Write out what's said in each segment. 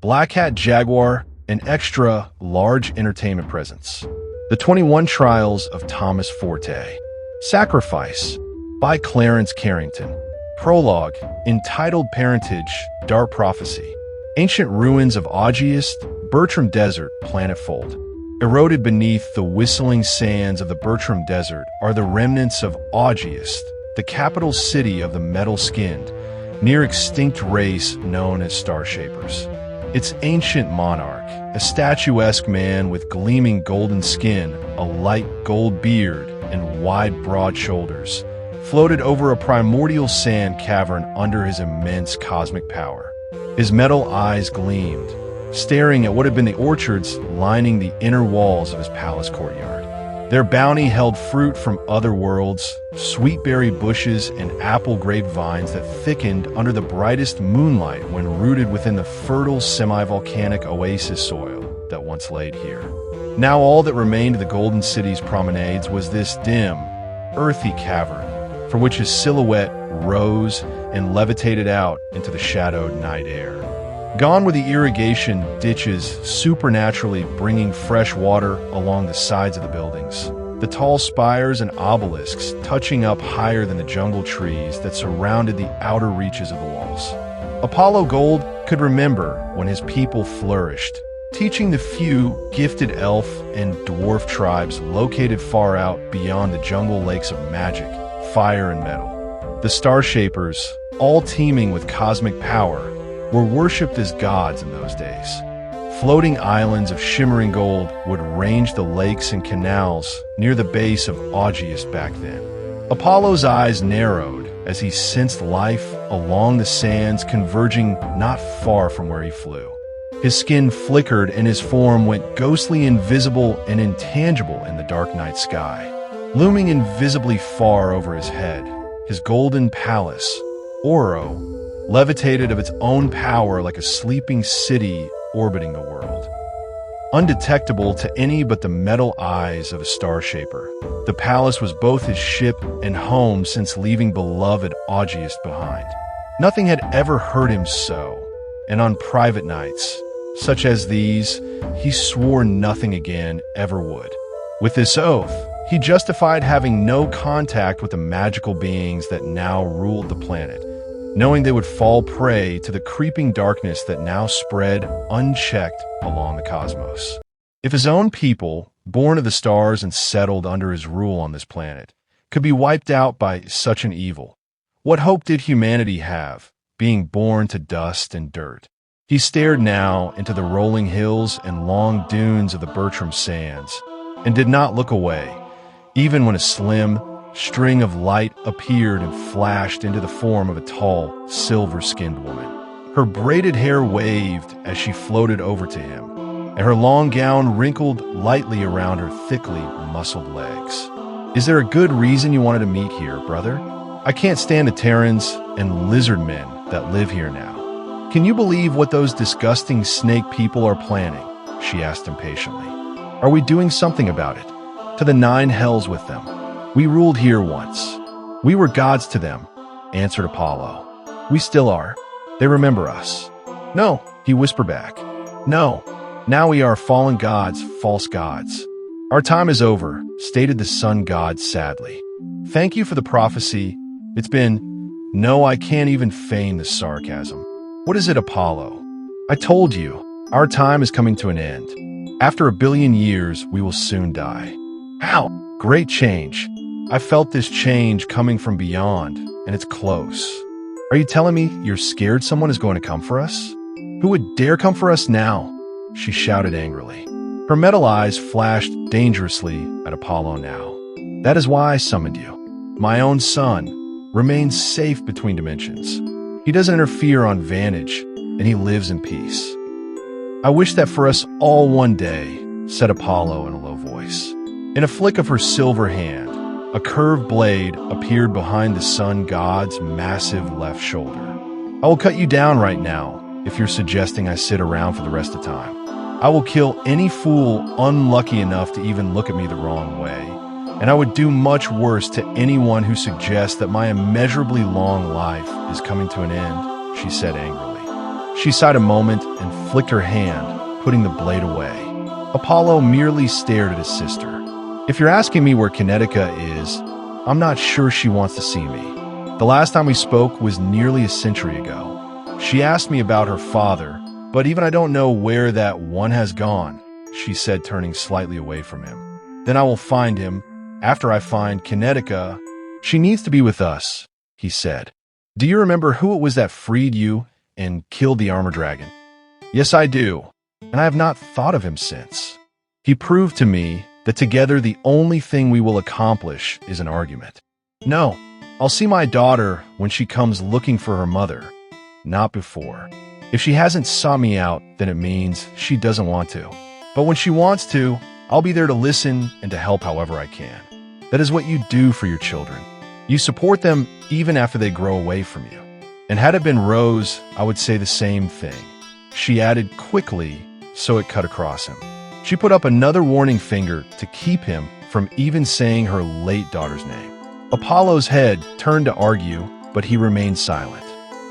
BlackhatJaguar, an extra large entertainment presence. The 21 Trials of Thomas Forte. Sacrifice by Clarence Carrington. Prologue, entitled Parentage, Dark Prophecy. Ancient ruins of Augeist, Bertram Desert, Planet Fold. Eroded beneath the whistling sands of the Bertram Desert are the remnants of Augeist, the capital city of the metal-skinned, near-extinct race known as Starshapers. Its ancient monarch, a statuesque man with gleaming golden skin, a light gold beard, and wide, broad shoulders, floated over a primordial sand cavern under his immense cosmic power. His metal eyes gleamed, staring at what had been the orchards lining the inner walls of his palace courtyard. Their bounty held fruit from other worlds, sweetberry bushes and apple grape vines that thickened under the brightest moonlight when rooted within the fertile semi-volcanic oasis soil that once laid here. Now all that remained of the Golden City's promenades was this dim, earthy cavern, from which his silhouette rose and levitated out into the shadowed night air. Gone were the irrigation ditches supernaturally bringing fresh water along the sides of the buildings, the tall spires and obelisks touching up higher than the jungle trees that surrounded the outer reaches of the walls. Apollo Gold could remember when his people flourished, teaching the few gifted elf and dwarf tribes located far out beyond the jungle lakes of magic, fire, and metal. The Starshapers, all teeming with cosmic power, were worshipped as gods in those days. Floating islands of shimmering gold would range the lakes and canals near the base of Augeist back then. Apollo's eyes narrowed as he sensed life along the sands converging not far from where he flew. His skin flickered and his form went ghostly invisible and intangible in the dark night sky. Looming invisibly far over his head, his golden palace, Oro, levitated of its own power like a sleeping city orbiting the world. Undetectable to any but the metal eyes of a Starshaper, the palace was both his ship and home since leaving beloved Augeist behind. Nothing had ever hurt him so, and on private nights, such as these, he swore nothing again ever would. With this oath, he justified having no contact with the magical beings that now ruled the planet, knowing they would fall prey to the creeping darkness that now spread unchecked along the cosmos. If his own people, born of the stars and settled under his rule on this planet, could be wiped out by such an evil, what hope did humanity have, being born to dust and dirt? He stared now into the rolling hills and long dunes of the Bertram sands, and did not look away, even when a slim, string of light appeared and flashed into the form of a tall, silver-skinned woman. Her braided hair waved as she floated over to him, and her long gown wrinkled lightly around her thickly muscled legs. "Is there a good reason you wanted to meet here, brother? I can't stand the Terrans and lizard men that live here now. Can you believe what those disgusting snake people are planning?" she asked impatiently. "Are we doing something about it? To the 9 hells with them. We ruled here once. We were gods to them," answered Apollo. "We still are. They remember us." "No," he whispered back. "No. Now we are fallen gods, false gods. Our time is over," stated the sun god sadly. "Thank you for the prophecy. It's been... No, I can't even feign the sarcasm. What is it, Apollo? I told you, our time is coming to an end. After 1 billion years, we will soon die." "How? Great change. I felt this change coming from beyond, and it's close." "Are you telling me you're scared someone is going to come for us? Who would dare come for us now?" she shouted angrily. Her metal eyes flashed dangerously at Apollo now. "That is why I summoned you. My own son remains safe between dimensions. He doesn't interfere on Vantage, and he lives in peace." "I wish that for us all one day," said Apollo in a low voice. In a flick of her silver hand, a curved blade appeared behind the sun god's massive left shoulder. "I will cut you down right now if you're suggesting I sit around for the rest of time. I will kill any fool unlucky enough to even look at me the wrong way, and I would do much worse to anyone who suggests that my immeasurably long life is coming to an end," she said angrily. She sighed a moment and flicked her hand, putting the blade away. Apollo merely stared at his sister. If you're asking me where Kinetica is, I'm not sure she wants to see me. The last time we spoke was nearly a century ago. She asked me about her father, but even I don't know where that one has gone, she said, turning slightly away from him. Then I will find him. After I find Kinetica, she needs to be with us, he said. Do you remember who it was that freed you and killed the armor dragon? Yes, I do, and I have not thought of him since. He proved to me that together the only thing we will accomplish is an argument. No, I'll see my daughter when she comes looking for her mother, not before. If she hasn't sought me out, then it means she doesn't want to. But when she wants to, I'll be there to listen and to help however I can. That is what you do for your children. You support them even after they grow away from you. And had it been Rose, I would say the same thing. She added quickly, so it cut across him. She put up another warning finger to keep him from even saying her late daughter's name. Apollo's head turned to argue, but he remained silent.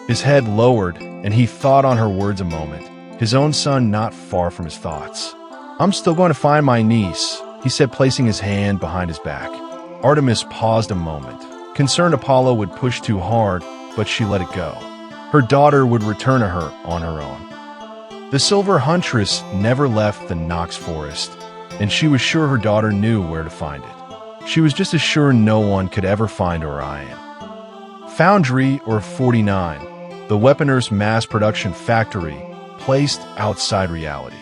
His head lowered, and he thought on her words a moment, his own son not far from his thoughts. I'm still going to find my niece, he said, placing his hand behind his back. Artemis paused a moment, concerned Apollo would push too hard, but she let it go. Her daughter would return to her on her own. The Silver Huntress never left the Nox Forest, and she was sure her daughter knew where to find it. She was just as sure no one could ever find Orion. Foundry, or 49, the weaponer's mass production factory, placed outside reality.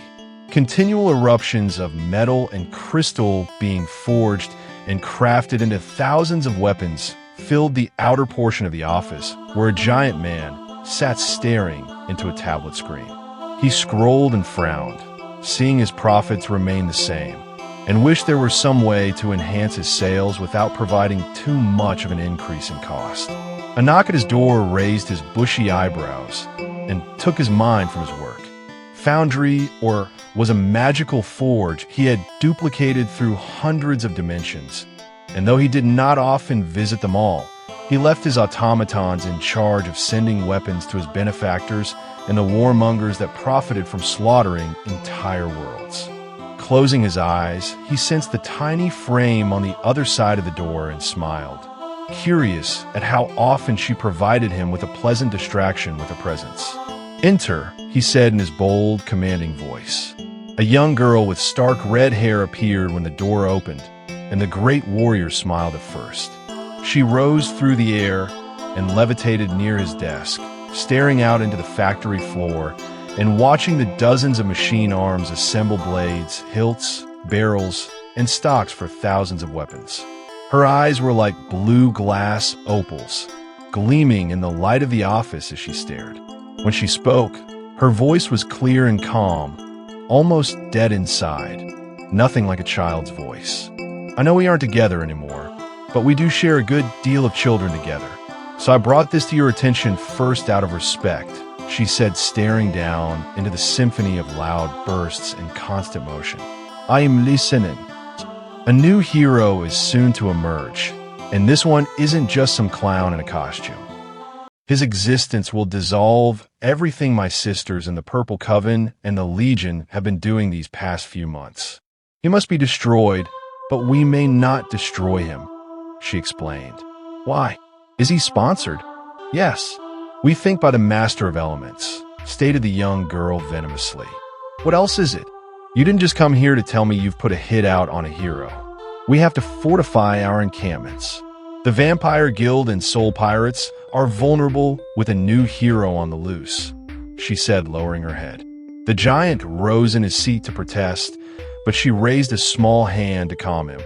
Continual eruptions of metal and crystal being forged and crafted into thousands of weapons filled the outer portion of the office, where a giant man sat staring into a tablet screen. He scrolled and frowned, seeing his profits remain the same, and wished there were some way to enhance his sales without providing too much of an increase in cost. A knock at his door raised his bushy eyebrows and took his mind from his work. Foundry, or was a magical forge he had duplicated through hundreds of dimensions, and though he did not often visit them all, he left his automatons in charge of sending weapons to his benefactors and the warmongers that profited from slaughtering entire worlds. Closing his eyes, he sensed the tiny frame on the other side of the door and smiled, curious at how often she provided him with a pleasant distraction with her presence. "Enter," he said in his bold, commanding voice. A young girl with stark red hair appeared when the door opened, and the great warrior smiled at first. She rose through the air and levitated near his desk, staring out into the factory floor and watching the dozens of machine arms assemble blades, hilts, barrels, and stocks for thousands of weapons. Her eyes were like blue glass opals, gleaming in the light of the office as she stared. When she spoke, her voice was clear and calm, almost dead inside, nothing like a child's voice. "I know we aren't together anymore, but we do share a good deal of children together. So I brought this to your attention first out of respect," she said, staring down into the symphony of loud bursts and constant motion. "I am listening." A new hero is soon to emerge, and this one isn't just some clown in a costume. His existence will dissolve everything my sisters in the Purple Coven and the Legion have been doing these past few months. He must be destroyed, but we may not destroy him, she explained. "Why? Is he sponsored?" "Yes. We think by the Master of Elements," stated the young girl venomously. "What else is it? You didn't just come here to tell me you've put a hit out on a hero. We have to fortify our encampments. The Vampire Guild and Soul Pirates are vulnerable with a new hero on the loose," she said, lowering her head. The giant rose in his seat to protest, but she raised a small hand to calm him.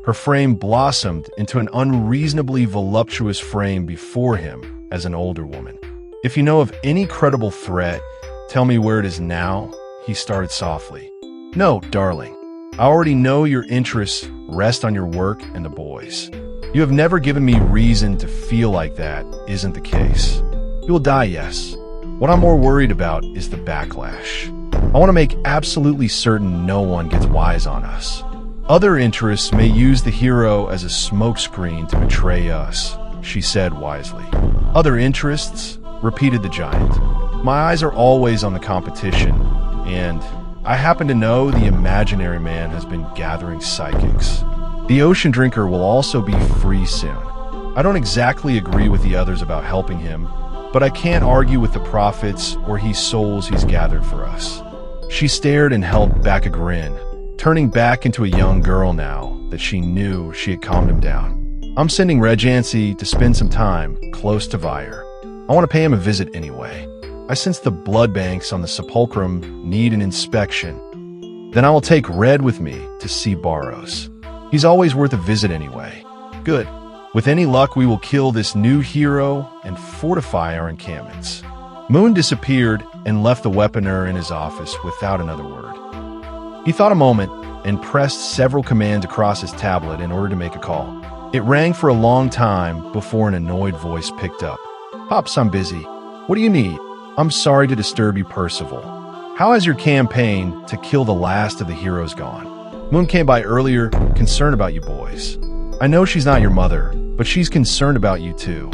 Her frame blossomed into an unreasonably voluptuous frame before him as an older woman. "If you know of any credible threat, tell me where it is now," he started softly. "No, darling. I already know your interests rest on your work and the boys. You have never given me reason to feel like that isn't the case. You will die, yes. What I'm more worried about is the backlash. I want to make absolutely certain no one gets wise on us. Other interests may use the hero as a smokescreen to betray us," she said wisely. "Other interests?" repeated the giant. My eyes are always on the competition, and I happen to know the imaginary man has been gathering psychics. The ocean drinker will also be free soon. I don't exactly agree with the others about helping him, but I can't argue with the prophets or souls he's gathered for us. She stared and held back a grin, turning back into a young girl now that she knew she had calmed him down. I'm sending Regancy to spend some time close to Vire. I want to pay him a visit anyway. I sense the blood banks on the sepulchrum need an inspection. Then I will take Red with me to see Barros. He's always worth a visit anyway. Good. With any luck, we will kill this new hero and fortify our encampments. Moon disappeared and left the weaponer in his office without another word. He thought a moment and pressed several commands across his tablet in order to make a call. It rang for a long time before an annoyed voice picked up. "Pops, I'm busy. What do you need?" "I'm sorry to disturb you, Percival. How has your campaign to kill the last of the heroes gone? Moon came by earlier, concerned about you boys. I know she's not your mother, but she's concerned about you too."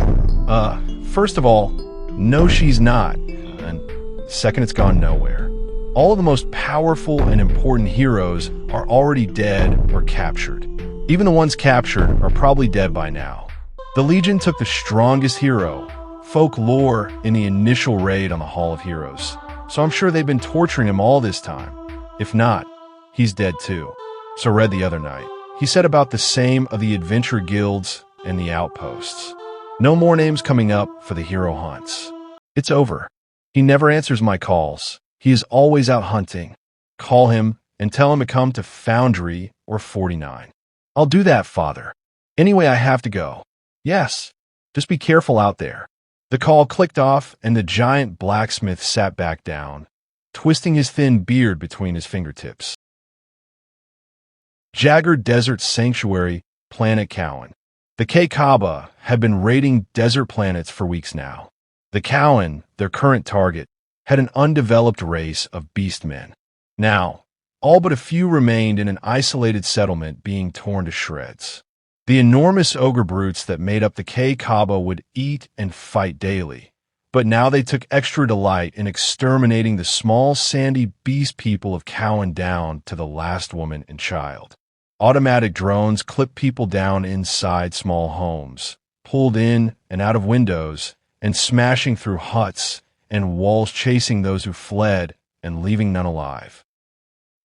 First of all, no she's not, and second, it's gone nowhere. All of the most powerful and important heroes are already dead or captured. Even the ones captured are probably dead by now. The Legion took the strongest hero, folklore, in the initial raid on the Hall of Heroes, so I'm sure they've been torturing him all this time. If not, he's dead too. So read the other night. He said about the same of the adventure guilds and the outposts. No more names coming up for the hero hunts. It's over. He never answers my calls. He is always out hunting. Call him and tell him to come to Foundry or 49. I'll do that, Father. Anyway, I have to go. Yes, just be careful out there. The call clicked off and the giant blacksmith sat back down, twisting his thin beard between his fingertips. Jaguar Desert Sanctuary, Planet Cowan. The Kaba had been raiding desert planets for weeks now. The Cowan, their current target, had an undeveloped race of beastmen. Now, all but a few remained in an isolated settlement being torn to shreds. The enormous ogre brutes that made up the Kaba would eat and fight daily, but now they took extra delight in exterminating the small sandy beast people of Cowan down to the last woman and child. Automatic drones clipped people down inside small homes, pulled in and out of windows, and smashing through huts and walls, chasing those who fled and leaving none alive.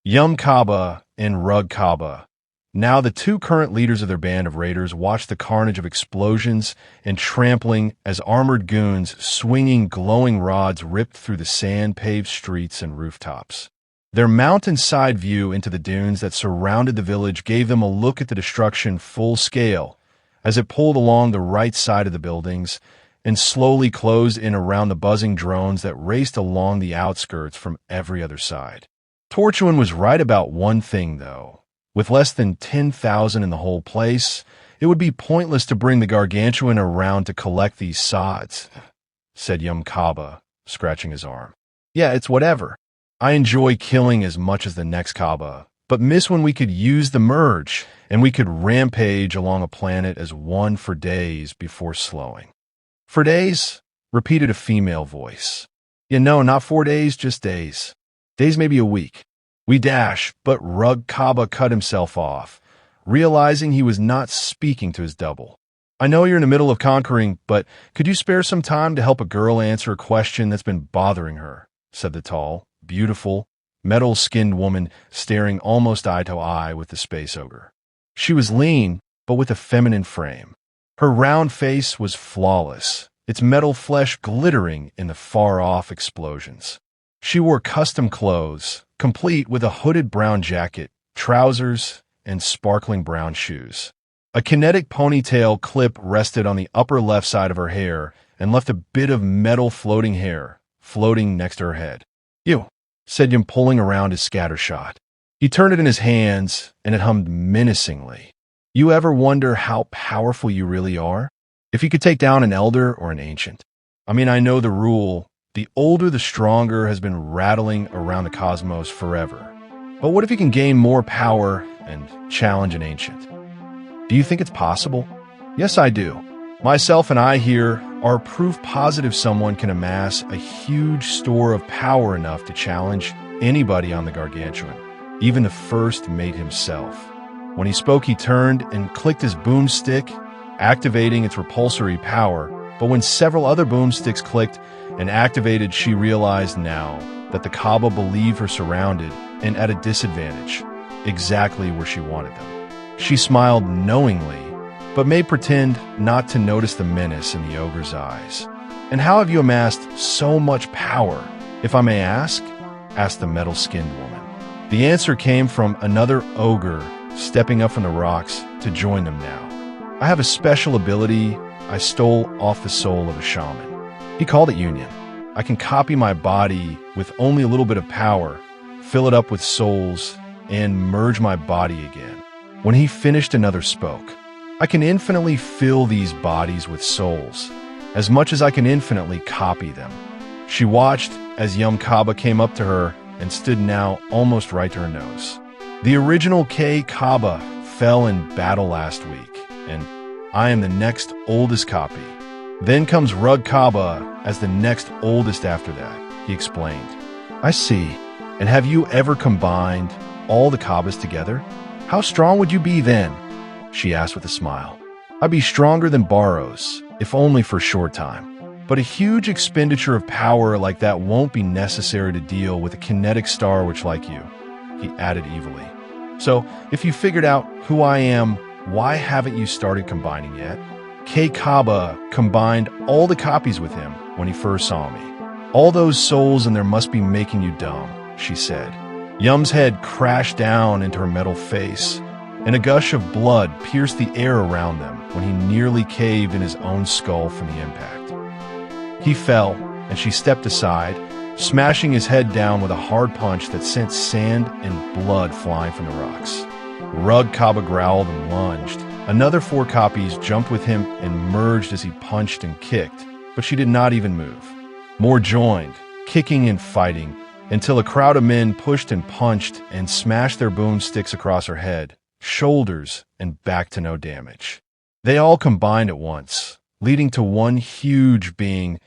Yum Kaba and Rug Kaba, now the two current leaders of their band of raiders, watched the carnage of explosions and trampling as armored goons swinging glowing rods ripped through the sand-paved streets and rooftops. Their mountainside view into the dunes that surrounded the village gave them a look at the destruction full scale as it pulled along the right side of the buildings and slowly closed in around the buzzing drones that raced along the outskirts from every other side. Torchwind was right about one thing, though. With less than 10,000 in the whole place, it would be pointless to bring the Gargantuan around to collect these sods, said Yum Kaba, scratching his arm. Yeah, it's whatever. I enjoy killing as much as the next Kaba, but miss when we could use the merge and we could rampage along a planet as one for days before slowing. For days? Repeated a female voice. Yeah, no, not 4 days, just days. Days, maybe a week. We dash, but Rug Kaba cut himself off, realizing he was not speaking to his double. I know you're in the middle of conquering, but could you spare some time to help a girl answer a question that's been bothering her? Said the tall, beautiful, metal-skinned woman staring almost eye to eye with the space ogre. She was lean, but with a feminine frame. Her round face was flawless, its metal flesh glittering in the far-off explosions. She wore custom clothes, complete with a hooded brown jacket, trousers, and sparkling brown shoes. A kinetic ponytail clip rested on the upper left side of her hair and left a bit of metal floating hair floating next to her head. You, said Yum, pulling around his scattershot. He turned it in his hands, and it hummed menacingly. You ever wonder how powerful you really are? If you could take down an elder or an ancient. I mean, I know the rule, the older the stronger, has been rattling around the cosmos forever. But what if you can gain more power and challenge an ancient? Do you think it's possible? Yes, I do. Myself and I here are proof positive someone can amass a huge store of power enough to challenge anybody on the gargantuan, even the first mate himself. When he spoke, he turned and clicked his boomstick, activating its repulsory power, but when several other boomsticks clicked and activated, she realized now that the Kaaba believed her surrounded and at a disadvantage, exactly where she wanted them. She smiled knowingly, but made pretend not to notice the menace in the ogre's eyes. "And how have you amassed so much power, if I may ask?" asked the metal-skinned woman. The answer came from another ogre stepping up from the rocks to join them now. "I have a special ability I stole off the soul of a shaman. He called it Union. I can copy my body with only a little bit of power, fill it up with souls, and merge my body again." When he finished, another spoke. "I can infinitely fill these bodies with souls, as much as I can infinitely copy them." She watched as Yum Kaba came up to her and stood now almost right to her nose. "The original K Kaba fell in battle last week, and I am the next oldest copy. Then comes Rug Kaba as the next oldest after that," he explained. "I see. And have you ever combined all the Kabas together? How strong would you be then?" she asked with a smile. "I'd be stronger than Barrows, if only for a short time. But a huge expenditure of power like that won't be necessary to deal with a kinetic star witch like you," he added evilly. "So, if you figured out who I am, why haven't you started combining yet?" K Kaba combined all the copies with him when he first saw me. "All those souls in there must be making you dumb," she said. Yum's head crashed down into her metal face, and a gush of blood pierced the air around them when he nearly caved in his own skull from the impact. He fell, and she stepped aside, smashing his head down with a hard punch that sent sand and blood flying from the rocks. Rug Kaba growled and lunged. Another 4 copies jumped with him and merged as he punched and kicked, but she did not even move. More joined, kicking and fighting, until a crowd of men pushed and punched and smashed their boomsticks across her head, shoulders, and back to no damage. They all combined at once, leading to one huge being,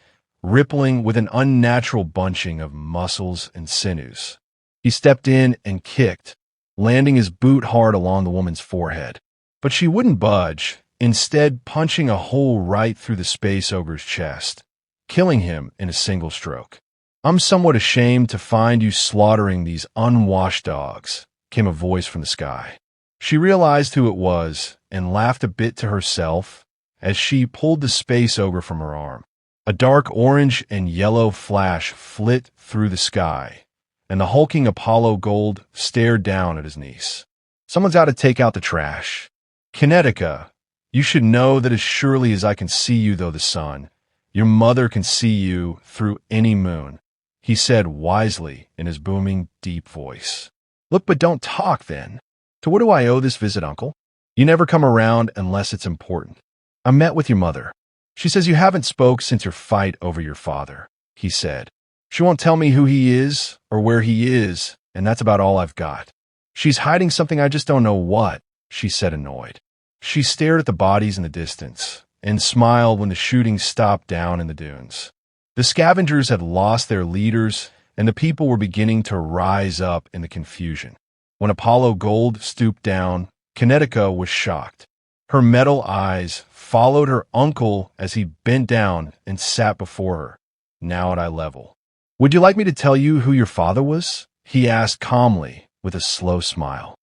rippling with an unnatural bunching of muscles and sinews. He stepped in and kicked, landing his boot hard along the woman's forehead. But she wouldn't budge, instead punching a hole right through the space ogre's chest, killing him in a single stroke. "I'm somewhat ashamed to find you slaughtering these unwashed dogs," came a voice from the sky. She realized who it was and laughed a bit to herself as she pulled the space ogre from her arm. A dark orange and yellow flash flit through the sky, and the hulking Apollo Gold stared down at his niece. "Someone's out to take out the trash. Kinetica, you should know that as surely as I can see you though the sun, your mother can see you through any moon," he said wisely in his booming, deep voice. "Look, but don't talk then. To what do I owe this visit, uncle? You never come around unless it's important. I met with your mother. She says you haven't spoke since your fight over your father," he said. "She won't tell me who he is or where he is, and that's about all I've got. She's hiding something, I just don't know what," she said, annoyed. She stared at the bodies in the distance and smiled when the shooting stopped down in the dunes. The scavengers had lost their leaders, and the people were beginning to rise up in the confusion. When Apollo Gold stooped down, Kinetica was shocked. Her metal eyes followed her uncle as he bent down and sat before her, now at eye level. "Would you like me to tell you who your father was?" he asked calmly with a slow smile.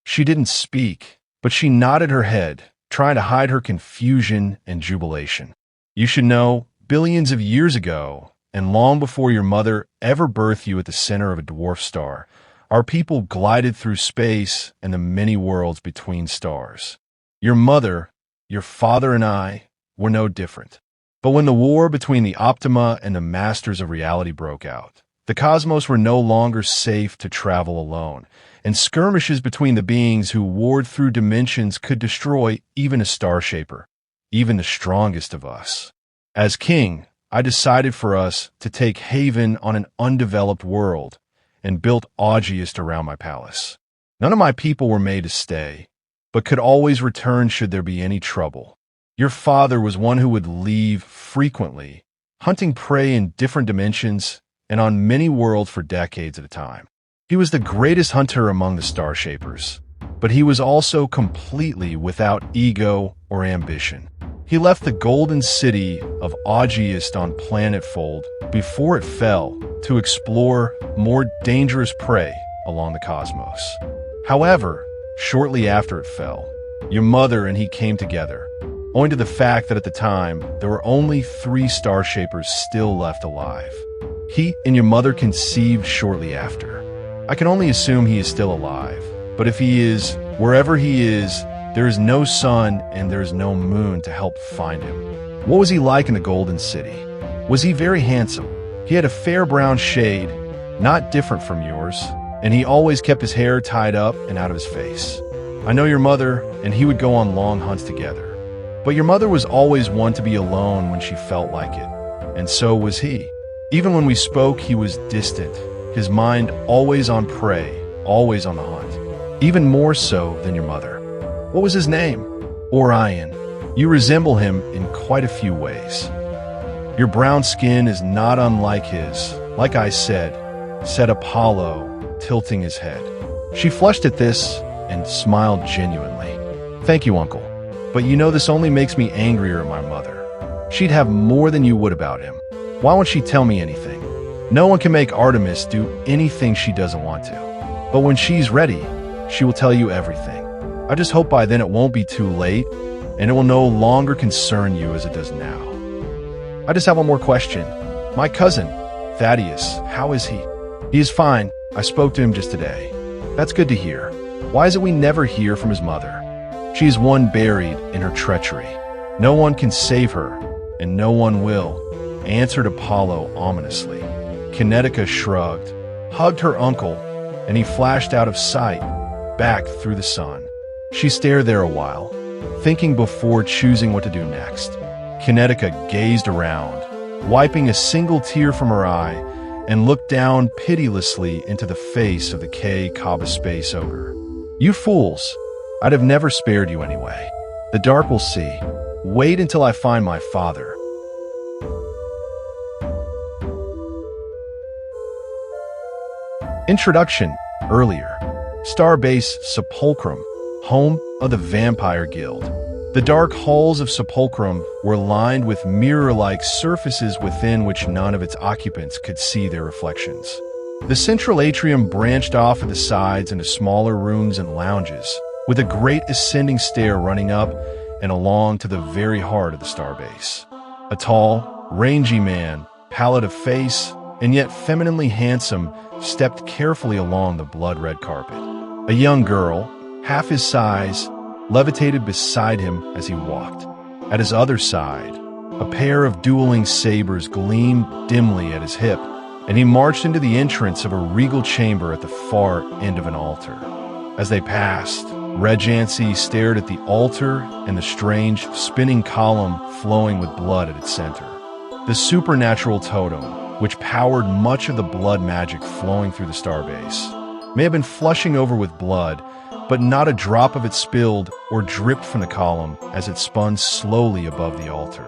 She didn't speak, but she nodded her head, trying to hide her confusion and jubilation. "You should know, billions of years ago, and long before your mother ever birthed you at the center of a dwarf star, our people glided through space and the many worlds between stars. Your mother, your father, and I were no different. But when the war between the Optima and the Masters of Reality broke out, the cosmos were no longer safe to travel alone, and skirmishes between the beings who warred through dimensions could destroy even a star shaper, even the strongest of us. As king, I decided for us to take haven on an undeveloped world and built Augeist around my palace. None of my people were made to stay, but could always return should there be any trouble. Your father was one who would leave frequently, hunting prey in different dimensions and on many worlds for decades at a time. He was the greatest hunter among the Star Shapers, but he was also completely without ego or ambition. He left the golden city of Augeist on planet Fold before it fell to explore more dangerous prey along the cosmos. However, shortly after it fell, your mother and he came together, owing to the fact that at the time, there were only 3 Star Shapers still left alive. He and your mother conceived shortly after. I can only assume he is still alive, but if he is, wherever he is, there is no sun and there is no moon to help find him. What was he like in the Golden City? Was he very handsome? He had a fair brown shade, not different from yours, and he always kept his hair tied up and out of his face. I know your mother, and he would go on long hunts together. But your mother was always one to be alone when she felt like it, and so was he. Even when we spoke, he was distant, his mind always on prey, always on the hunt, even more so than your mother. What was his name? Orion. You resemble him in quite a few ways. Your brown skin is not unlike his, like I said Apollo, tilting his head. She flushed at this and smiled genuinely. Thank you, Uncle. But you know this only makes me angrier at my mother. She'd have more than you would about him. Why won't she tell me anything? No one can make Artemis do anything she doesn't want to. But when she's ready, she will tell you everything. I just hope by then it won't be too late, and it will no longer concern you as it does now. I just have one more question. My cousin, Thaddeus, how is he? He is fine. I spoke to him just today. That's good to hear. Why is it we never hear from his mother? She is one buried in her treachery. No one can save her, and no one will, answered Apollo ominously. Kinetica shrugged, hugged her uncle, and he flashed out of sight, back through the sun. She stared there a while, thinking before choosing what to do next. Kinetica gazed around, wiping a single tear from her eye, and looked down pitilessly into the face of the K-Kaba space ogre. You fools! I'd have never spared you anyway. The dark will see. Wait until I find my father. Introduction. Earlier. Starbase Sepulchrum, home of the Vampire Guild. The dark halls of Sepulchrum were lined with mirror-like surfaces within which none of its occupants could see their reflections. The central atrium branched off at the sides into smaller rooms and lounges, with a great ascending stair running up and along to the very heart of the starbase. A tall, rangy man, pallid of face, and yet femininely handsome, stepped carefully along the blood-red carpet. A young girl, half his size, levitated beside him as he walked. At his other side, a pair of dueling sabers gleamed dimly at his hip, and he marched into the entrance of a regal chamber at the far end of an altar. As they passed, Regency stared at the altar and the strange, spinning column flowing with blood at its center. The supernatural totem, which powered much of the blood magic flowing through the starbase, may have been flushing over with blood, but not a drop of it spilled or dripped from the column as it spun slowly above the altar.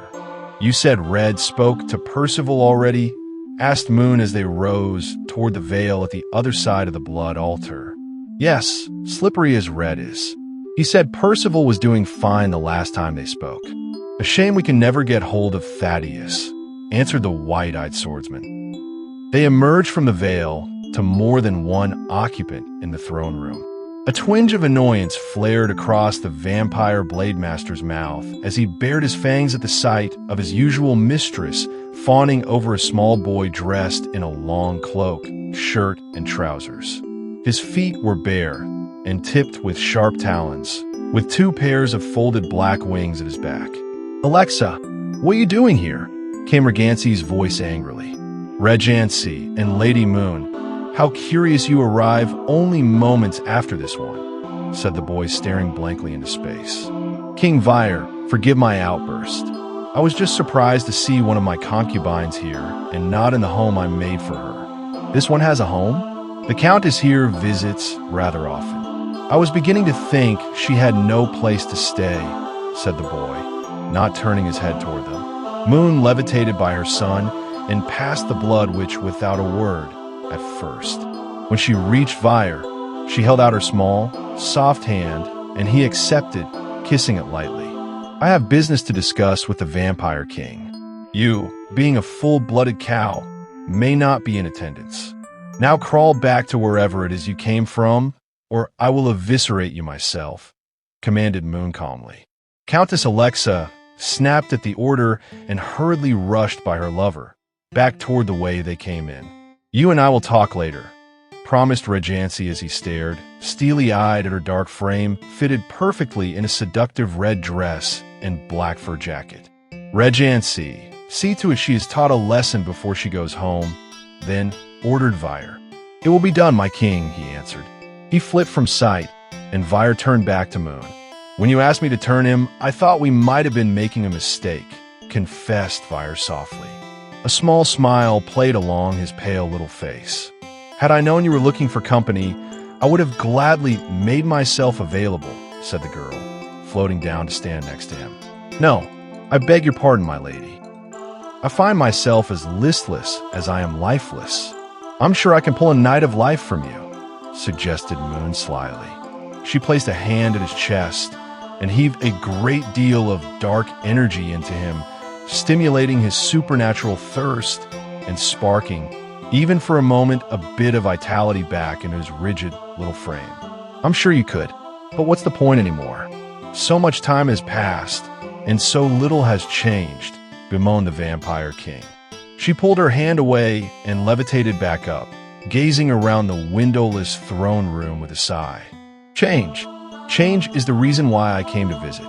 You said Red spoke to Percival already? Asked Moon as they rose toward the veil at the other side of the blood altar. Yes, slippery as Red is. He said Percival was doing fine the last time they spoke. A shame we can never get hold of Thaddeus, answered the wide-eyed swordsman. They emerged from the veil to more than one occupant in the throne room. A twinge of annoyance flared across the vampire blade master's mouth as he bared his fangs at the sight of his usual mistress fawning over a small boy dressed in a long cloak, shirt, and trousers. His feet were bare and tipped with sharp talons, with 2 pairs of folded black wings at his back. Alexa, what are you doing here? Came Regency's voice angrily. Regency and Lady Moon, how curious you arrive only moments after this one, said the boy staring blankly into space. King Vire, forgive my outburst. I was just surprised to see one of my concubines here and not in the home I made for her. This one has a home? The Countess here visits rather often. I was beginning to think she had no place to stay, said the boy. not turning his head toward them. Moon levitated by her son and passed the blood witch without a word at first. When she reached Vire, she held out her small, soft hand, and he accepted, kissing it lightly. I have business to discuss with the Vampire King. You, being a full-blooded cow, may not be in attendance. Now crawl back to wherever it is you came from, or I will eviscerate you myself, commanded Moon calmly. Countess Alexa snapped at the order and hurriedly rushed by her lover, back toward the way they came in. You and I will talk later, promised Regency as he stared, steely-eyed at her dark frame, fitted perfectly in a seductive red dress and black fur jacket. Regency, see to it she is taught a lesson before she goes home, then ordered Vire. It will be done, my king, he answered. He flipped from sight, and Vire turned back to Moon. When you asked me to turn him, I thought we might have been making a mistake, confessed Vire softly. A small smile played along his pale little face. Had I known you were looking for company, I would have gladly made myself available, said the girl, floating down to stand next to him. No, I beg your pardon, my lady. I find myself as listless as I am lifeless. I'm sure I can pull a night of life from you, suggested Moon slyly. She placed a hand at his chest and heaved a great deal of dark energy into him, stimulating his supernatural thirst and sparking, even for a moment, a bit of vitality back in his rigid little frame. I'm sure you could, but what's the point anymore? So much time has passed, and so little has changed, bemoaned the Vampire King. She pulled her hand away and levitated back up, gazing around the windowless throne room with a sigh. Change. Change is the reason why I came to visit.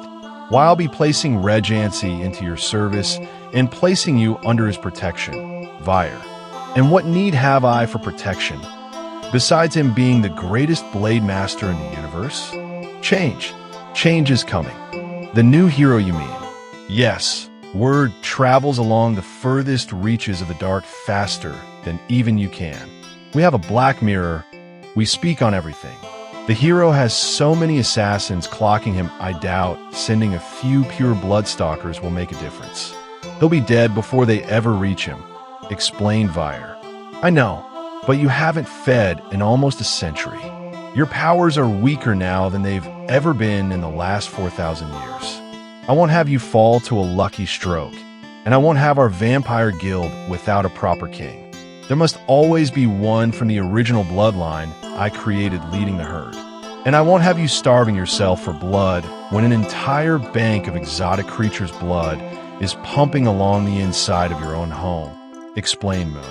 Why I'll be placing Regency into your service and placing you under his protection, Vire. And what need have I for protection, besides him being the greatest blade master in the universe? Change. Change is coming. The new hero, you mean? Yes, word travels along the furthest reaches of the dark faster than even you can. We have a black mirror. We speak on everything. The hero has so many assassins clocking him, I doubt sending a few pure bloodstalkers will make a difference. He'll be dead before they ever reach him, explained Vire. I know, but you haven't fed in almost a century. Your powers are weaker now than they've ever been in the last 4,000 years. I won't have you fall to a lucky stroke, and I won't have our vampire guild without a proper king. There must always be one from the original bloodline I created leading the herd. And I won't have you starving yourself for blood when an entire bank of exotic creatures' blood is pumping along the inside of your own home, explained Moon.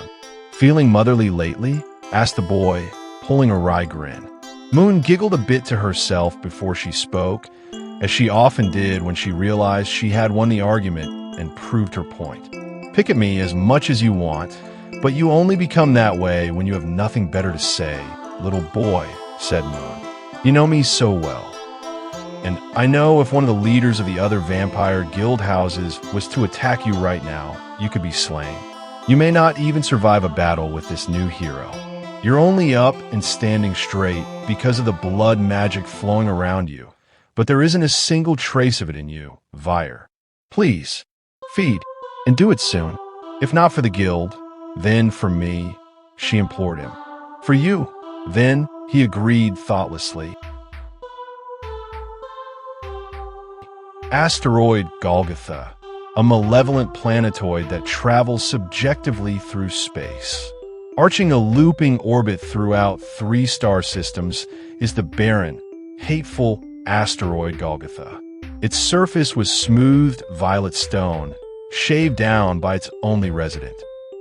Feeling motherly lately? Asked the boy, pulling a wry grin. Moon giggled a bit to herself before she spoke, as she often did when she realized she had won the argument and proved her point. Pick at me as much as you want, but you only become that way when you have nothing better to say, little boy, said Moon. You know me so well. And I know if one of the leaders of the other vampire guild houses was to attack you right now, you could be slain. You may not even survive a battle with this new hero. You're only up and standing straight because of the blood magic flowing around you, but there isn't a single trace of it in you, Vire. Please, feed, and do it soon. If not for the guild, then for me, she implored him. For you, then, he agreed thoughtlessly. Asteroid Golgotha, a malevolent planetoid that travels subjectively through space. Arching a looping orbit throughout 3 star systems is the barren, hateful asteroid Golgotha. Its surface was smoothed violet stone, shaved down by its only resident.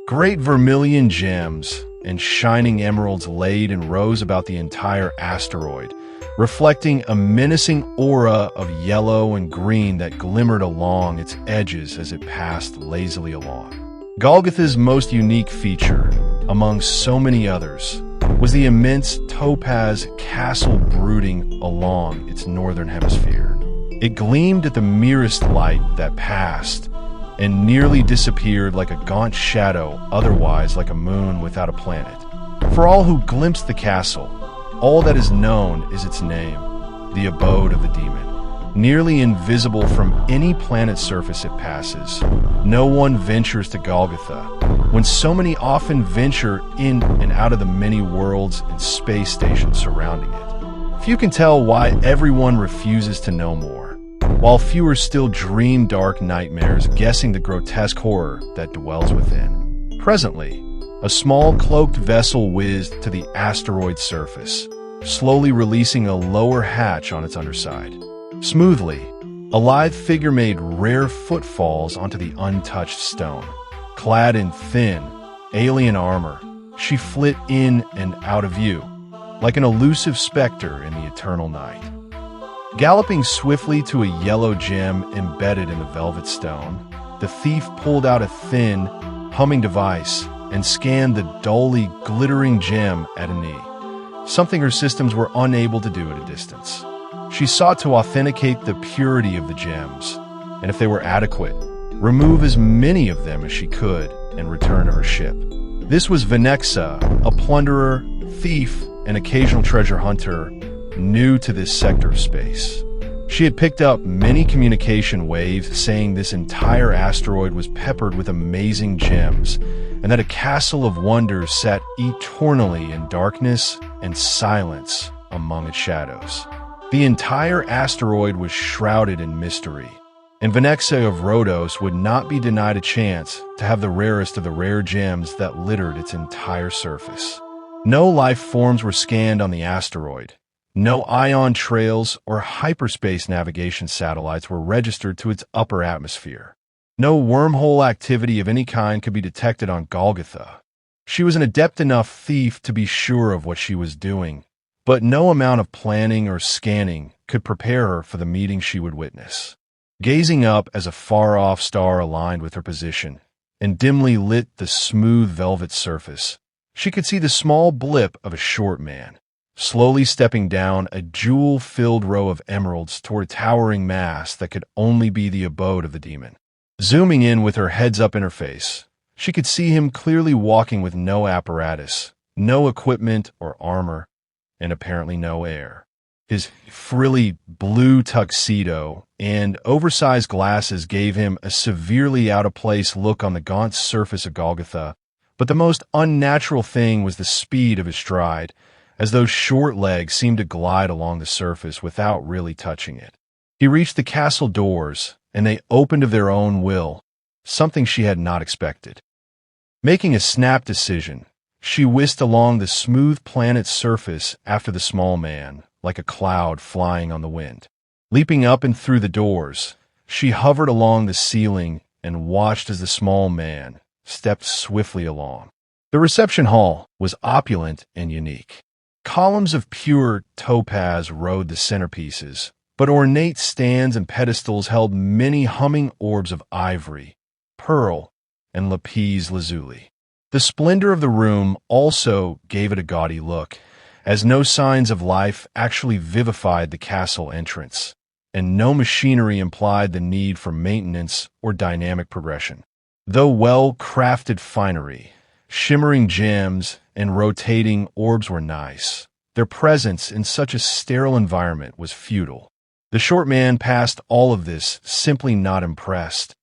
Great vermilion gems and shining emeralds laid in rows about the entire asteroid, reflecting a menacing aura of yellow and green that glimmered along its edges as it passed lazily along. Golgotha's most unique feature, among so many others, was the immense topaz castle brooding along its northern hemisphere. It gleamed at the merest light that passed and nearly disappeared like a gaunt shadow, otherwise like a moon without a planet. For all who glimpsed the castle, all that is known is its name, the abode of the demon. nearly invisible from any planet's surface it passes. No one ventures to Golgotha, when so many often venture in and out of the many worlds and space stations surrounding it. Few can tell why everyone refuses to know more, while fewer still dream dark nightmares, guessing the grotesque horror that dwells within. Presently, a small cloaked vessel whizzed to the asteroid's surface, slowly releasing a lower hatch on its underside. Smoothly, a lithe figure made rare footfalls onto the untouched stone. Clad in thin, alien armor, she flit in and out of view, like an elusive specter in the eternal night. Galloping swiftly to a yellow gem embedded in the velvet stone, the thief pulled out a thin, humming device and scanned the dully glittering gem at a knee, something her systems were unable to do at a distance. She sought to authenticate the purity of the gems, and if they were adequate, remove as many of them as she could and return to her ship. This was Venexa, a plunderer, thief, and occasional treasure hunter, new to this sector of space. She had picked up many communication waves saying this entire asteroid was peppered with amazing gems, and that a castle of wonders sat eternally in darkness and silence among its shadows. The entire asteroid was shrouded in mystery, and Venexa of Rhodos would not be denied a chance to have the rarest of the rare gems that littered its entire surface. No life forms were scanned on the asteroid. No ion trails or hyperspace navigation satellites were registered to its upper atmosphere. No wormhole activity of any kind could be detected on Golgotha. She was an adept enough thief to be sure of what she was doing, but no amount of planning or scanning could prepare her for the meeting she would witness. Gazing up as a far-off star aligned with her position and dimly lit the smooth velvet surface, she could see the small blip of a short man, slowly stepping down a jewel-filled row of emeralds toward a towering mass that could only be the abode of the demon. Zooming in with her heads-up interface, she could see him clearly walking with no apparatus, no equipment or armor, and apparently no air. His frilly blue tuxedo and oversized glasses gave him a severely out-of-place look on the gaunt surface of Golgotha, but the most unnatural thing was the speed of his stride, as those short legs seemed to glide along the surface without really touching it. He reached the castle doors, and they opened of their own will, something she had not expected. Making a snap decision, she whisked along the smooth planet's surface after the small man, like a cloud flying on the wind. Leaping up and through the doors, she hovered along the ceiling and watched as the small man stepped swiftly along. The reception hall was opulent and unique. Columns of pure topaz rode the centerpieces, but ornate stands and pedestals held many humming orbs of ivory, pearl, and lapis lazuli. The splendor of the room also gave it a gaudy look, as no signs of life actually vivified the castle entrance, and no machinery implied the need for maintenance or dynamic progression. Though well-crafted finery, shimmering gems, and rotating orbs were nice, their presence in such a sterile environment was futile. The short man passed all of this, simply not impressed,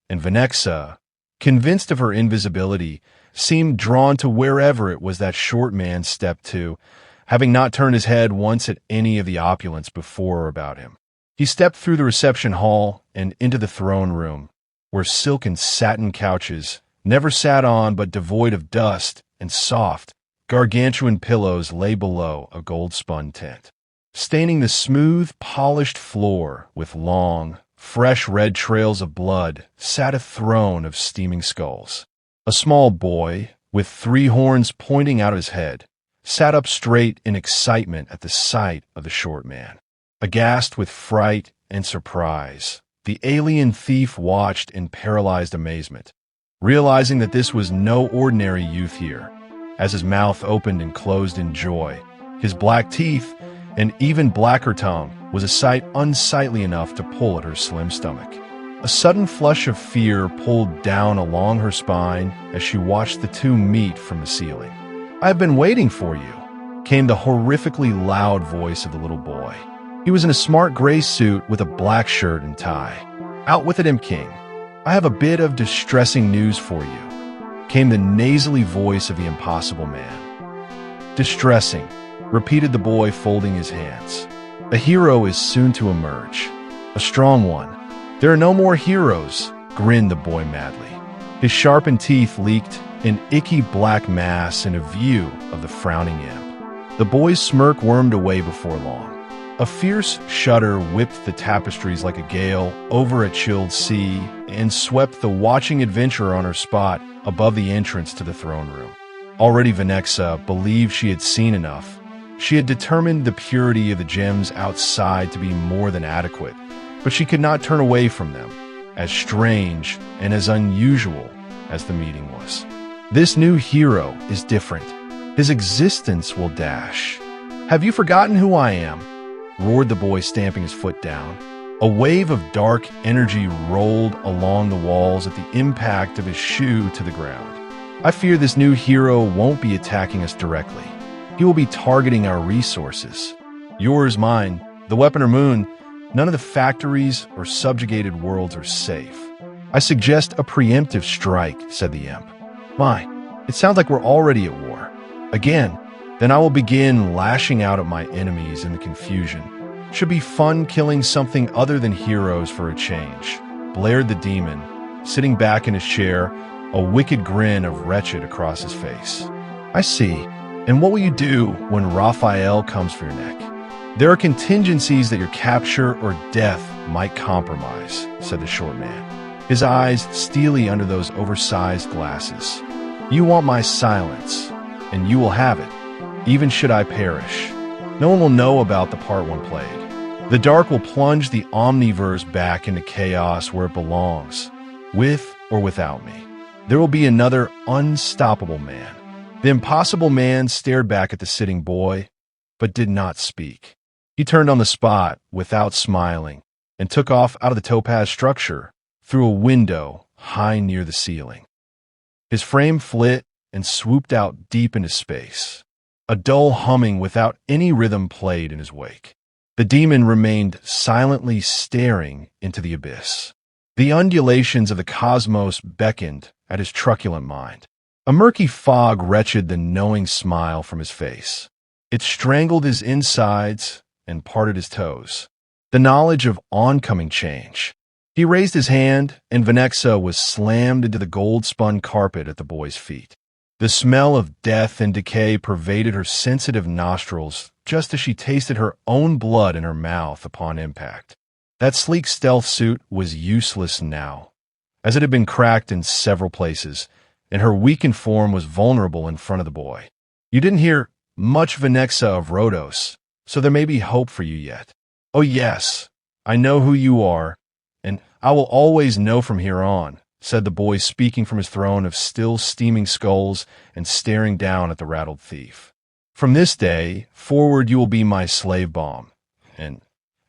and Venexa, convinced of her invisibility, seemed drawn to wherever it was that short man stepped to, having not turned his head once at any of the opulence before or about him. He stepped through the reception hall and into the throne room, where silk and satin couches, never sat on but devoid of dust, and soft, gargantuan pillows lay below a gold-spun tent. Staining the smooth, polished floor with long, fresh red trails of blood sat a throne of steaming skulls. A small boy, with 3 horns pointing out of his head, sat up straight in excitement at the sight of the short man. Aghast with fright and surprise, the alien thief watched in paralyzed amazement, realizing that this was no ordinary youth here. As his mouth opened and closed in joy, his black teeth and even blacker tongue was a sight unsightly enough to pull at her slim stomach. A sudden flush of fear pulled down along her spine as she watched the two meet from the ceiling. "I've been waiting for you," came the horrifically loud voice of the little boy. He was in a smart gray suit with a black shirt and tie. "Out with it, Imp King. I have a bit of distressing news for you," came the nasally voice of the Impossible Man. "Distressing," repeated the boy, folding his hands. "A hero is soon to emerge. A strong one." "There are no more heroes," grinned the boy madly. His sharpened teeth leaked an icky black mass in a view of the frowning imp. The boy's smirk wormed away before long. A fierce shudder whipped the tapestries like a gale over a chilled sea and swept the watching adventurer on her spot above the entrance to the throne room. Already Venexa believed she had seen enough. She had determined the purity of the gems outside to be more than adequate, but she could not turn away from them, as strange and as unusual as the meeting was. "This new hero is different. His existence will dash." "Have you forgotten who I am?" roared the boy, stamping his foot down. A wave of dark energy rolled along the walls at the impact of his shoe to the ground. "I fear this new hero won't be attacking us directly. He will be targeting our resources. Yours, mine, the weapon or moon. None of the factories or subjugated worlds are safe. I suggest a preemptive strike," said the imp. "My, it sounds like we're already at war. Again, then I will begin lashing out at my enemies in the confusion. Should be fun killing something other than heroes for a change," blared the demon, sitting back in his chair, a wicked grin of wretched across his face. "I see. And what will you do when Raphael comes for your neck?" "There are contingencies that your capture or death might compromise," said the short man, his eyes steely under those oversized glasses. "You want my silence, and you will have it, even should I perish. No one will know about the part one played. The dark will plunge the omniverse back into chaos where it belongs, with or without me. There will be another unstoppable man." The Impossible Man stared back at the sitting boy, but did not speak. He turned on the spot without smiling and took off out of the topaz structure through a window high near the ceiling. His frame flit and swooped out deep into space. A dull humming without any rhythm played in his wake. The demon remained silently staring into the abyss. The undulations of the cosmos beckoned at his truculent mind. A murky fog wrenched the knowing smile from his face. It strangled his insides and parted his toes. The knowledge of oncoming change. He raised his hand, and Venexa was slammed into the gold-spun carpet at the boy's feet. The smell of death and decay pervaded her sensitive nostrils just as she tasted her own blood in her mouth upon impact. That sleek stealth suit was useless now, as it had been cracked in several places, and her weakened form was vulnerable in front of the boy. "You didn't hear much, Venexa of Rhodos, so there may be hope for you yet." "Oh yes, I know who you are, and I will always know from here on," said the boy, speaking from his throne of still steaming skulls and staring down at the rattled thief. "From this day forward you will be my slave bomb, and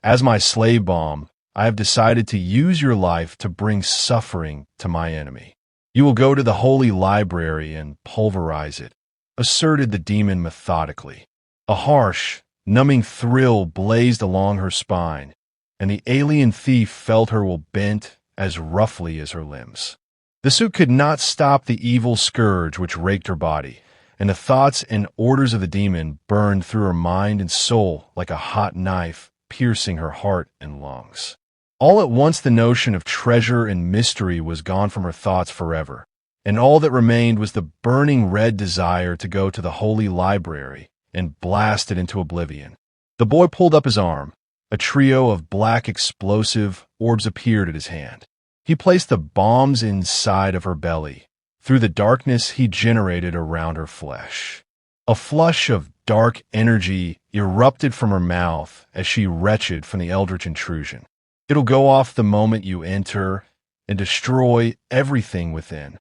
as my slave bomb, I have decided to use your life to bring suffering to my enemy. You will go to the Holy Library and pulverize it," asserted the demon methodically. A harsh, numbing thrill blazed along her spine, and the alien thief felt her will bent as roughly as her limbs. The suit could not stop the evil scourge which raked her body, and the thoughts and orders of the demon burned through her mind and soul like a hot knife, piercing her heart and lungs. All at once the notion of treasure and mystery was gone from her thoughts forever, and all that remained was the burning red desire to go to the Holy Library and blast it into oblivion. The boy pulled up his arm. A trio of black explosive orbs appeared at his hand. He placed the bombs inside of her belly, through the darkness he generated around her flesh. A flush of dark energy erupted from her mouth as she retched from the eldritch intrusion. "It'll go off the moment you enter and destroy everything within."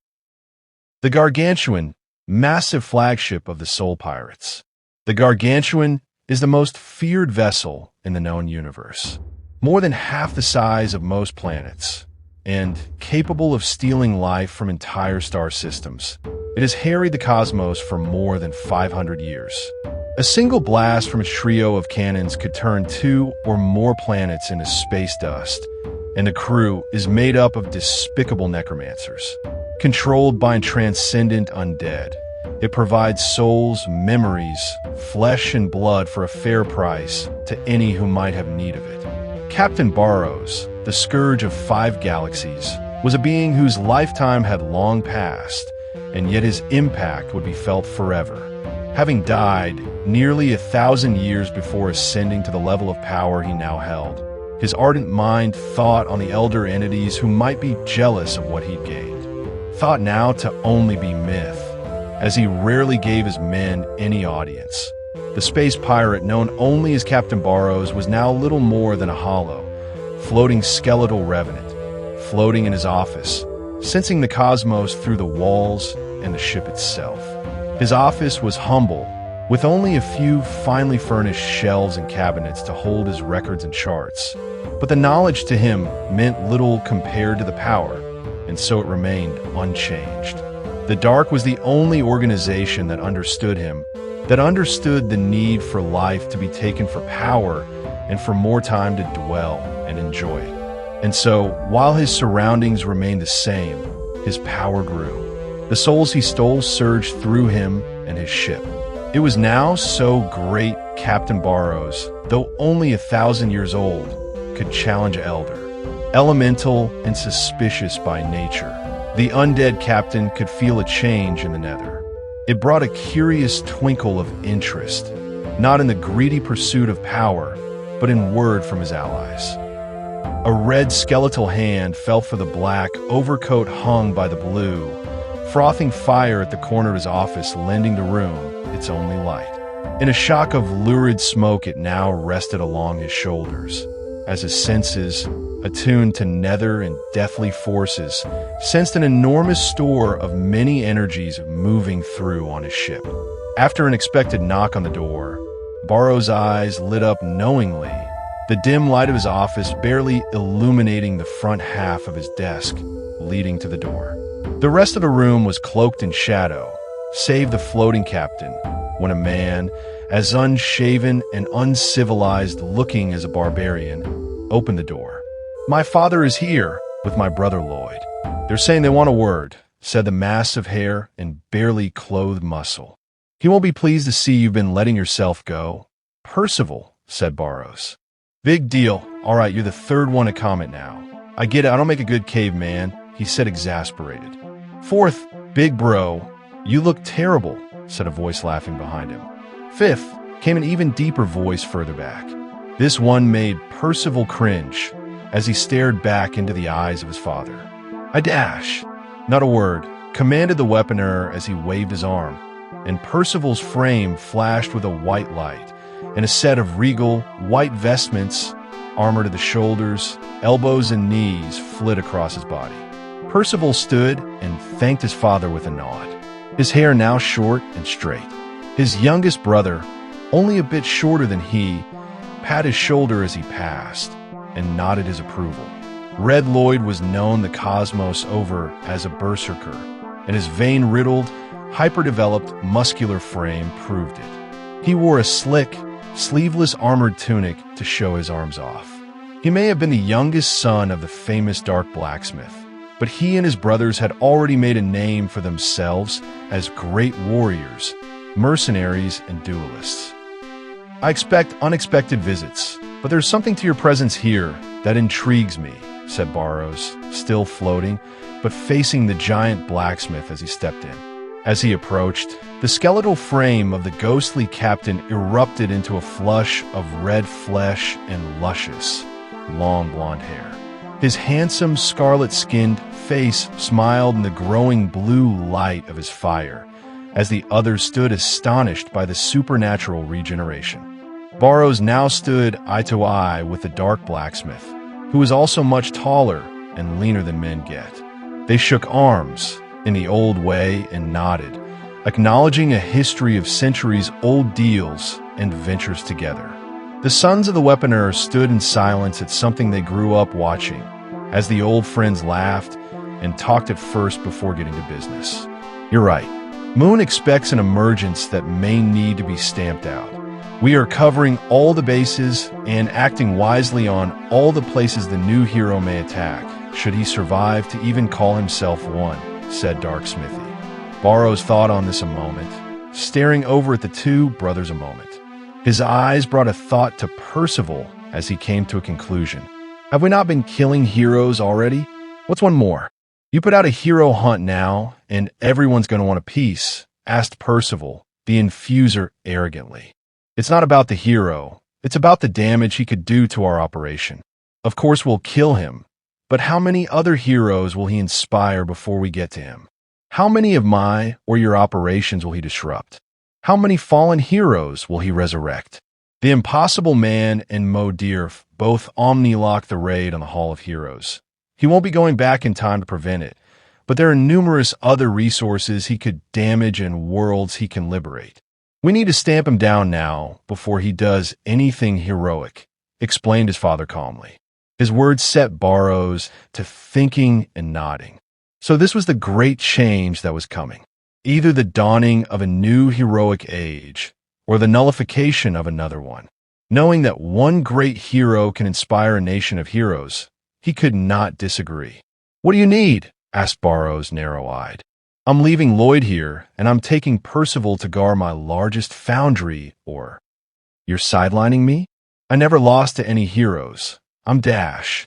The Gargantuan, massive flagship of the Soul Pirates. The Gargantuan is the most feared vessel in the known universe, more than half the size of most planets, and capable of stealing life from entire star systems. It has harried the cosmos for more than 500 years. A single blast from a trio of cannons could turn 2 or more planets into space dust, and the crew is made up of despicable necromancers. Controlled by transcendent undead, it provides souls, memories, flesh, and blood for a fair price to any who might have need of it. Captain Barrows, the scourge of 5 galaxies, was a being whose lifetime had long passed, and yet his impact would be felt forever. Having died nearly 1,000 years before ascending to the level of power he now held, his ardent mind thought on the elder entities who might be jealous of what he'd gained. Thought now to only be myth, as he rarely gave his men any audience. The space pirate known only as Captain Barrows was now little more than a hollow, floating skeletal revenant, floating in his office, sensing the cosmos through the walls and the ship itself. His office was humble, with only a few finely furnished shelves and cabinets to hold his records and charts. But the knowledge to him meant little compared to the power, and so it remained unchanged. The Dark was the only organization that understood him, that understood the need for life to be taken for power and for more time to dwell and enjoy it. And so, while his surroundings remained the same, his power grew. The souls he stole surged through him and his ship. It was now so great Captain Barrows, though only 1,000 years old, could challenge Elder. Elemental and suspicious by nature, the undead captain could feel a change in the nether. It brought a curious twinkle of interest, not in the greedy pursuit of power, but in word from his allies. A red skeletal hand felt for the black overcoat hung by the blue, frothing fire at the corner of his office, lending the room its only light. In a shock of lurid smoke, it now rested along his shoulders, as his senses, attuned to nether and deathly forces, sensed an enormous store of many energies moving through on his ship. After an expected knock on the door, Barrows' eyes lit up knowingly, the dim light of his office barely illuminating the front half of his desk, leading to the door. The rest of the room was cloaked in shadow, save the floating captain, when a man, as unshaven and uncivilized looking as a barbarian, opened the door. "My father is here, with my brother Lloyd. They're saying they want a word," said the mass of hair and barely clothed muscle. "He won't be pleased to see you've been letting yourself go." "Percival," said Barrows. "Big deal. All right, you're the third one to comment now. I get it, I don't make a good caveman," he said, exasperated. "Fourth, big bro, you look terrible," said a voice laughing behind him. Fifth, came an even deeper voice further back. This one made Percival cringe as he stared back into the eyes of his father. "I dash." "Not a word," commanded the weaponer as he waved his arm, and Percival's frame flashed with a white light, and a set of regal, white vestments, armor to the shoulders, elbows, and knees flit across his body. Percival stood and thanked his father with a nod, his hair now short and straight. His youngest brother, only a bit shorter than he, patted his shoulder as he passed, and nodded his approval. Red Lloyd was known the cosmos over as a berserker, and his vein-riddled, hyper-developed, muscular frame proved it. He wore a slick, sleeveless armored tunic to show his arms off. He may have been the youngest son of the famous Dark Blacksmith, but he and his brothers had already made a name for themselves as great warriors, mercenaries, and duelists. "I expect unexpected visits, but there's something to your presence here that intrigues me," said Barrows, still floating, but facing the giant blacksmith as he stepped in. As he approached, the skeletal frame of the ghostly captain erupted into a flush of red flesh and luscious, long blonde hair. His handsome, scarlet-skinned face smiled in the growing blue light of his fire, as the others stood astonished by the supernatural regeneration. Barrows now stood eye to eye with the Dark Blacksmith, who was also much taller and leaner than men get. They shook arms in the old way and nodded, acknowledging a history of centuries-old deals and ventures together. The sons of the weaponer stood in silence at something they grew up watching, as the old friends laughed and talked at first before getting to business. "You're right. Moon expects an emergence that may need to be stamped out. We are covering all the bases and acting wisely on all the places the new hero may attack, should he survive to even call himself one, said Dark Smithy. Barrows thought on this a moment, staring over at the two brothers a moment. His eyes brought a thought to Percival as he came to a conclusion. Have we not been killing heroes already? What's one more? You put out a hero hunt now, and everyone's going to want a piece, asked Percival, the infuser, arrogantly. It's not about the hero. It's about the damage he could do to our operation. Of course, we'll kill him, but how many other heroes will he inspire before we get to him? How many of my or your operations will he disrupt? How many fallen heroes will he resurrect? The Impossible Man and Modirf both omni-lock the raid on the Hall of Heroes. He won't be going back in time to prevent it, but there are numerous other resources he could damage and worlds he can liberate. We need to stamp him down now before he does anything heroic, explained his father calmly. His words set Barrows to thinking and nodding. So this was the great change that was coming. Either the dawning of a new heroic age, or the nullification of another one. Knowing that one great hero can inspire a nation of heroes, he could not disagree. What do you need? Asked Barrows, narrow-eyed. I'm leaving Lloyd here, and I'm taking Percival to guard my largest foundry, or... You're sidelining me? I never lost to any heroes. I'm Dash.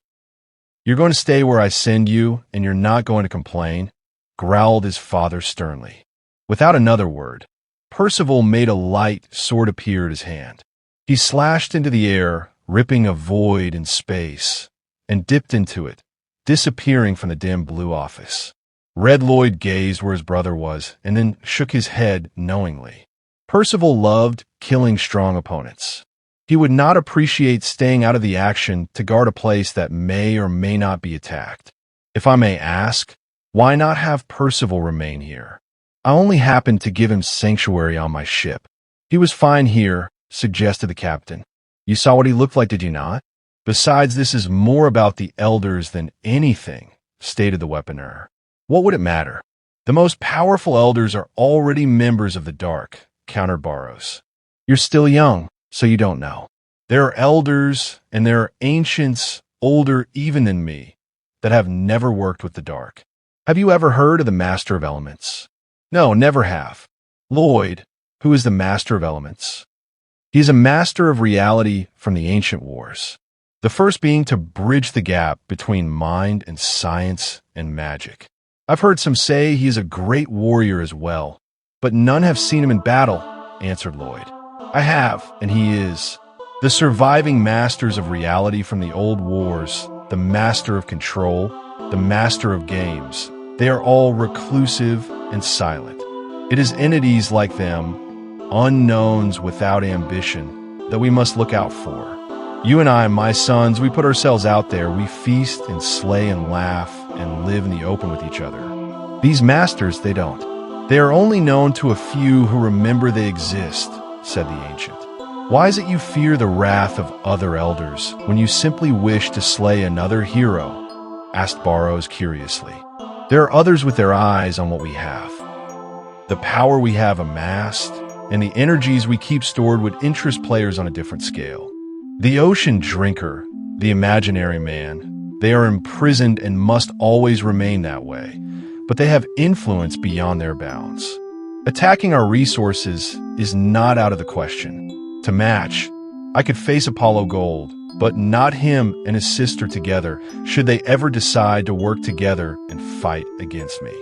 You're going to stay where I send you, and you're not going to complain, growled his father sternly. Without another word, Percival made a light sword appear at his hand. He slashed into the air, ripping a void in space, and dipped into it, disappearing from the dim blue office. Red Lloyd gazed where his brother was, and then shook his head knowingly. Percival loved killing strong opponents. He would not appreciate staying out of the action to guard a place that may or may not be attacked. If I may ask, why not have Percival remain here? I only happened to give him sanctuary on my ship. He was fine here, suggested the captain. You saw what he looked like, did you not? Besides, this is more about the elders than anything, stated the weaponer. What would it matter? The most powerful elders are already members of the Dark, countered Barrows. You're still young, so you don't know. There are elders, and there are ancients, older even than me, that have never worked with the Dark. Have you ever heard of the Master of Elements? No, never have. Lloyd, who is the Master of Elements? He is a master of reality from the ancient wars. The first being to bridge the gap between mind and science and magic. I've heard some say he is a great warrior as well, but none have seen him in battle, answered Lloyd. I have, and he is. The surviving masters of reality from the old wars, the master of control, the master of games, they are all reclusive and silent. It is entities like them, unknowns without ambition, that we must look out for. You and I, my sons, we put ourselves out there. We feast and slay and laugh and live in the open with each other. These masters, they don't. They are only known to a few who remember they exist, said the ancient. Why is it you fear the wrath of other elders when you simply wish to slay another hero? Asked Barrows curiously. There are others with their eyes on what we have. The power we have amassed and the energies we keep stored would interest players on a different scale. The ocean drinker, the imaginary man, they are imprisoned and must always remain that way, but they have influence beyond their bounds. Attacking our resources is not out of the question. To match, I could face Apollo Gold, but not him and his sister together should they ever decide to work together and fight against me.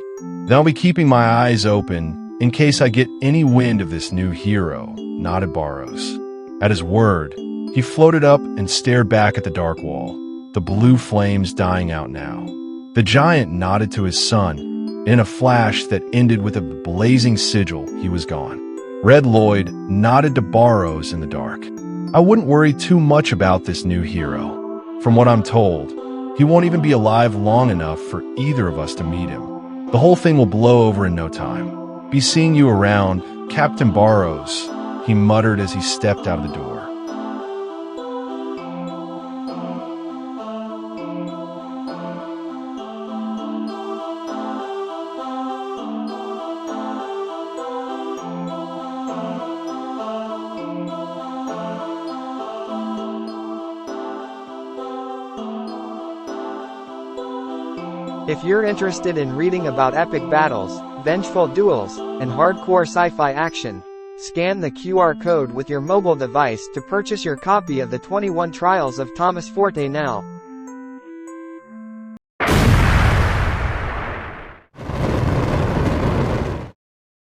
Then I'll be keeping my eyes open in case I get any wind of this new hero, nodded Barrows. At his word, he floated up and stared back at the dark wall, the blue flames dying out now. The giant nodded to his son. In a flash that ended with a blazing sigil, he was gone. Red Lloyd nodded to Barrows in the dark. I wouldn't worry too much about this new hero. From what I'm told, he won't even be alive long enough for either of us to meet him. The whole thing will blow over in no time. Be seeing you around, Captain Barrows, he muttered as he stepped out of the door. If you're interested in reading about epic battles, vengeful duels, and hardcore sci-fi action, scan the QR code with your mobile device to purchase your copy of the 21 Trials of Thomas Forte now.